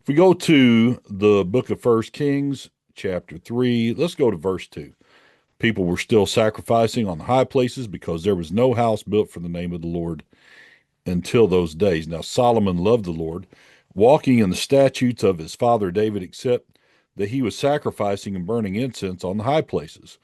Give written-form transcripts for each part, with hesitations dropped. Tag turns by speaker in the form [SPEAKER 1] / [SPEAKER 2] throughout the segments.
[SPEAKER 1] If we go to the book of First Kings, chapter 3, let's go to verse 2. People were still sacrificing on the high places because there was no house built for the name of the Lord until those days. Now Solomon loved the Lord, walking in the statutes of his father David, except that he was sacrificing and burning incense on the high places.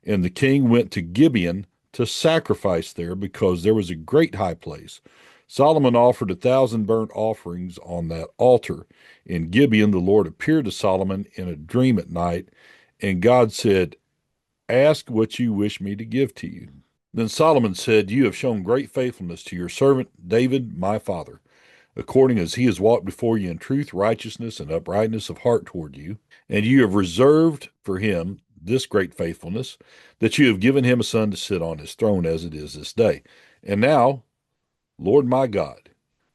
[SPEAKER 1] And the king went to Gibeon to sacrifice there because there was a great high place. Solomon offered 1,000 burnt offerings on that altar. In Gibeon, the Lord appeared to Solomon in a dream at night, and God said, "Ask what you wish me to give to you." Then Solomon said, "You have shown great faithfulness to your servant David, my father, according as he has walked before you in truth, righteousness, and uprightness of heart toward you. And you have reserved for him this great faithfulness, that you have given him a son to sit on his throne as it is this day. And now, Lord my God,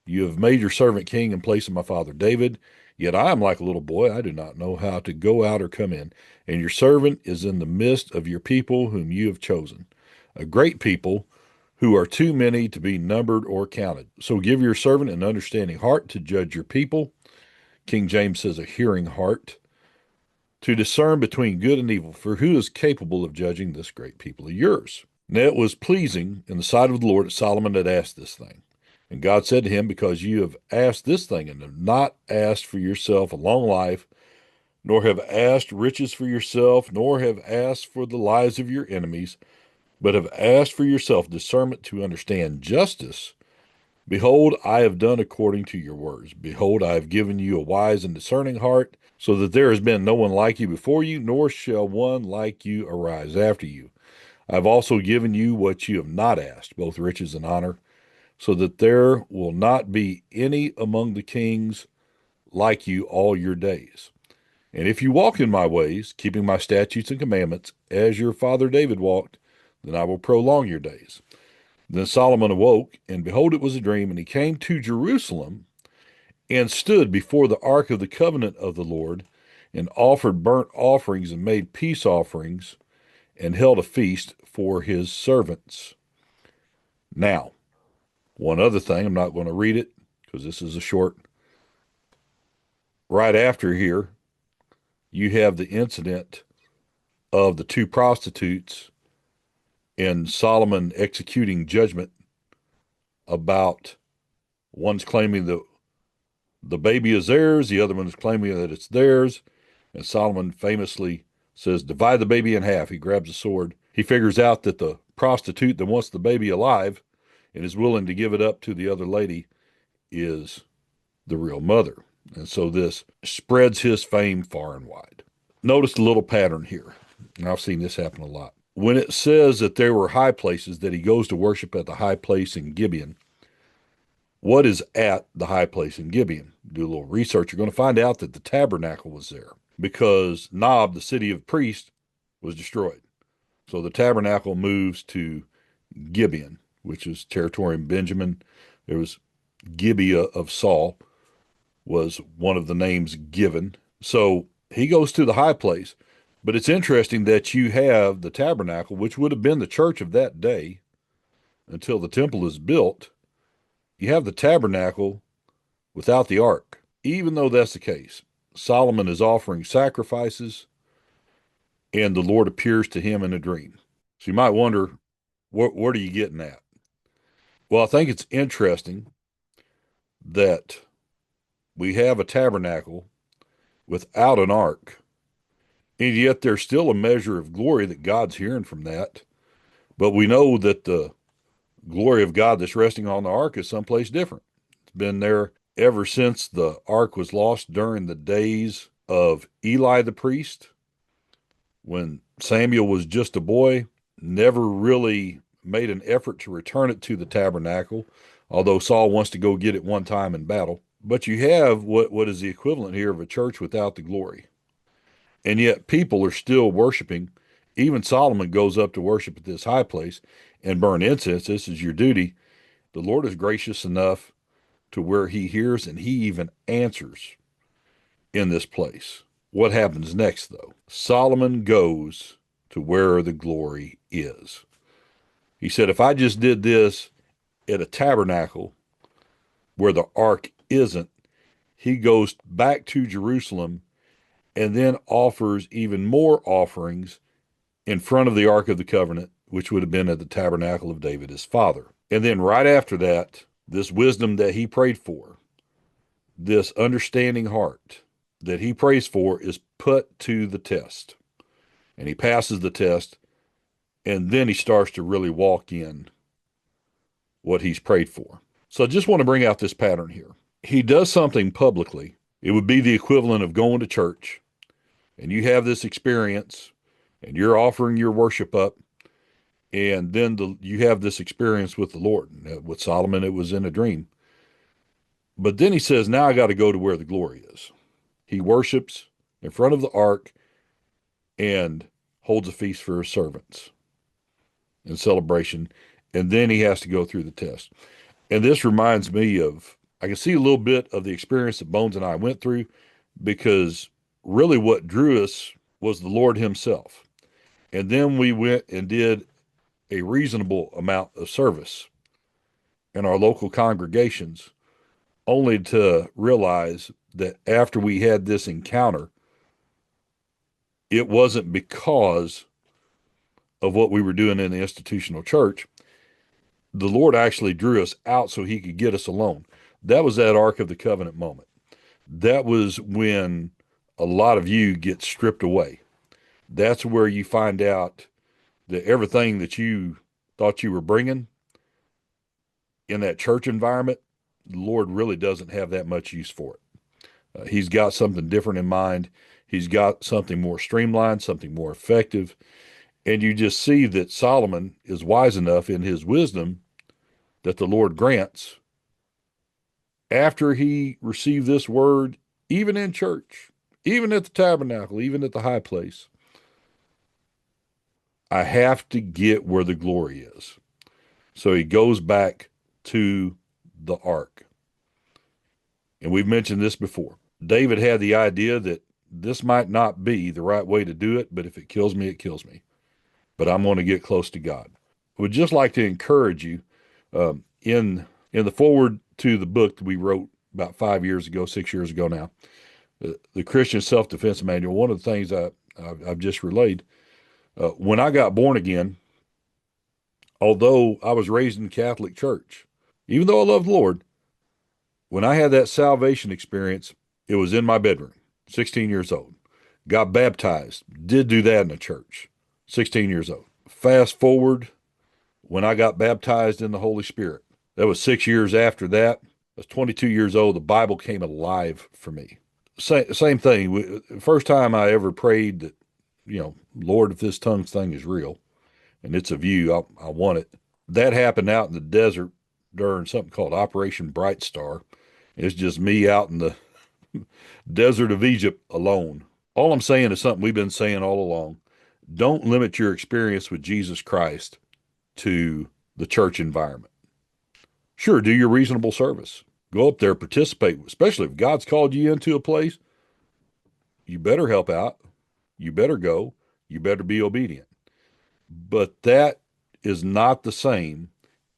[SPEAKER 1] you have made your servant king in place of my father David. Yet I am like a little boy. I do not know how to go out or come in. And your servant is in the midst of your people whom you have chosen, a great people who are too many to be numbered or counted. So give your servant an understanding heart to judge your people. King James says a hearing heart to discern between good and evil. For who is capable of judging this great people of yours? Now it was pleasing in the sight of the Lord that Solomon had asked this thing. And God said to him, because you have asked this thing and have not asked for yourself a long life, nor have asked riches for yourself, nor have asked for the lives of your enemies, but have asked for yourself discernment to understand justice, behold, I have done according to your words. Behold, I have given you a wise and discerning heart, so that there has been no one like you before you, nor shall one like you arise after you. I have also given you what you have not asked, both riches and honor, so that there will not be any among the kings like you all your days. And if you walk in my ways, keeping my statutes and commandments, as your father David walked, then I will prolong your days. Then Solomon awoke, and behold, it was a dream, and he came to Jerusalem and stood before the ark of the covenant of the Lord, and offered burnt offerings and made peace offerings, and held a feast for his servants. Now, one other thing, I'm not going to read it because this is a short. Right after here, you have the incident of the two prostitutes and Solomon executing judgment about one's claiming that the baby is theirs, the other one is claiming that it's theirs. And Solomon famously says, divide the baby in half. He grabs a sword. He figures out that the prostitute that wants the baby alive and is willing to give it up to the other lady is the real mother. And so this spreads his fame far and wide. Notice the little pattern here. And I've seen this happen a lot. When it says that there were high places, that he goes to worship at the high place in Gibeon, what is at the high place in Gibeon? Do a little research. You're going to find out that the tabernacle was there because Nob, the city of priests, was destroyed. So the tabernacle moves to Gibeon, which is territory in Benjamin. There was Gibeah of Saul, was one of the names given. So he goes to the high place. But it's interesting that you have the tabernacle, which would have been the church of that day until the temple is built. You have the tabernacle without the ark. Even though that's the case, Solomon is offering sacrifices, and the Lord appears to him in a dream. So you might wonder, what are you getting at? Well, I think it's interesting that we have a tabernacle without an ark, and yet there's still a measure of glory that God's hearing from that. But we know that the glory of God that's resting on the ark is someplace different. It's been there ever since the ark was lost during the days of Eli the priest, when Samuel was just a boy, never really made an effort to return it to the tabernacle, although Saul wants to go get it one time in battle. But you have what is the equivalent here of a church without the glory. And yet people are still worshiping. Even Solomon goes up to worship at this high place and burn incense. This is your duty. The Lord is gracious enough to where he hears and he even answers in this place. What happens next, though? Solomon goes to where the glory is. He said, if I just did this at a tabernacle where the ark isn't, he goes back to Jerusalem and then offers even more offerings in front of the Ark of the Covenant, which would have been at the tabernacle of David, his father. And then right after that, this wisdom that he prayed for, this understanding heart that he prays for, is put to the test. And he passes the test, and then he starts to really walk in what he's prayed for. So I just want to bring out this pattern here. He does something publicly. It would be the equivalent of going to church, and you have this experience, and you're offering your worship up, and then you have this experience with the Lord. With Solomon, it was in a dream. But then he says, now I got to go to where the glory is. He worships in front of the ark and holds a feast for his servants in celebration. And then he has to go through the test. And this reminds me of, I can see a little bit of the experience that Bones and I went through, because really what drew us was the Lord himself. And then we went and did a reasonable amount of service in our local congregations, only to realize that after we had this encounter, it wasn't because of what we were doing in the institutional church. The Lord actually drew us out so he could get us alone. That was that Ark of the Covenant moment. That was when a lot of you get stripped away. That's where you find out that everything that you thought you were bringing in that church environment, the Lord really doesn't have that much use for it. He's got something different in mind. He's got something more streamlined, something more effective. And you just see that Solomon is wise enough in his wisdom that the Lord grants after he received this word, even in church, even at the tabernacle, even at the high place. I have to get where the glory is. So he goes back to the ark. And we've mentioned this before. David had the idea that this might not be the right way to do it, but if it kills me, it kills me. But I'm going to get close to God. I would just like to encourage you in the foreword to the book that we wrote about 5 years ago, 6 years ago now, the Christian Self-Defense Manual. One of the things I've just relayed, when I got born again, although I was raised in the Catholic Church, even though I loved the Lord, when I had that salvation experience, it was in my bedroom, 16 years old. Got baptized, did do that in the church, 16 years old. Fast forward, when I got baptized in the Holy Spirit, that was 6 years after that. I was 22 years old. The Bible came alive for me. Same thing. First time I ever prayed that, Lord, if this tongue thing is real and it's of you, I want it. That happened out in the desert during something called Operation Bright Star. It's just me out in the desert of Egypt alone. All I'm saying is something we've been saying all along. Don't limit your experience with Jesus Christ to the church environment. Sure, do your reasonable service. Go up there, participate, especially if God's called you into a place. You better help out. You better go. You better be obedient. But that is not the same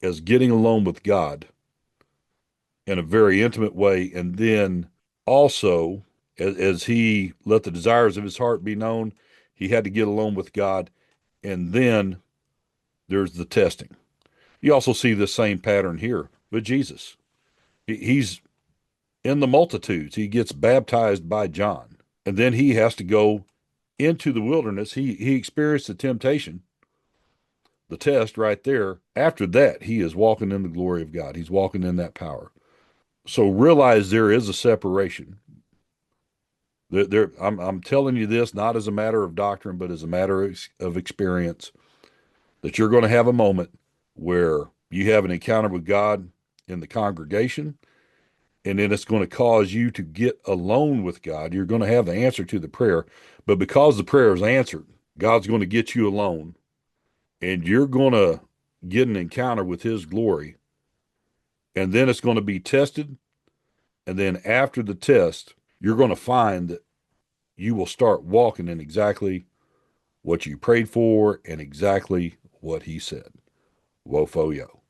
[SPEAKER 1] as getting alone with God in a very intimate way. And then also, as he let the desires of his heart be known, he had to get alone with God. And then there's the testing. You also see the same pattern here with Jesus. He's in the multitudes. He gets baptized by John. And then he has to go into the wilderness. He experienced the temptation, the test right there. After that, he is walking in the glory of God. He's walking in that power. So realize there is a separation. I'm telling you this not as a matter of doctrine, but as a matter of experience, that you're going to have a moment where you have an encounter with God in the congregation, and then it's going to cause you to get alone with God. You're going to have the answer to the prayer, but because the prayer is answered, God's going to get you alone, and you're going to get an encounter with his glory, and then it's going to be tested, and then after the test, you're going to find that you will start walking in exactly what you prayed for and exactly what he said. WOFOYO.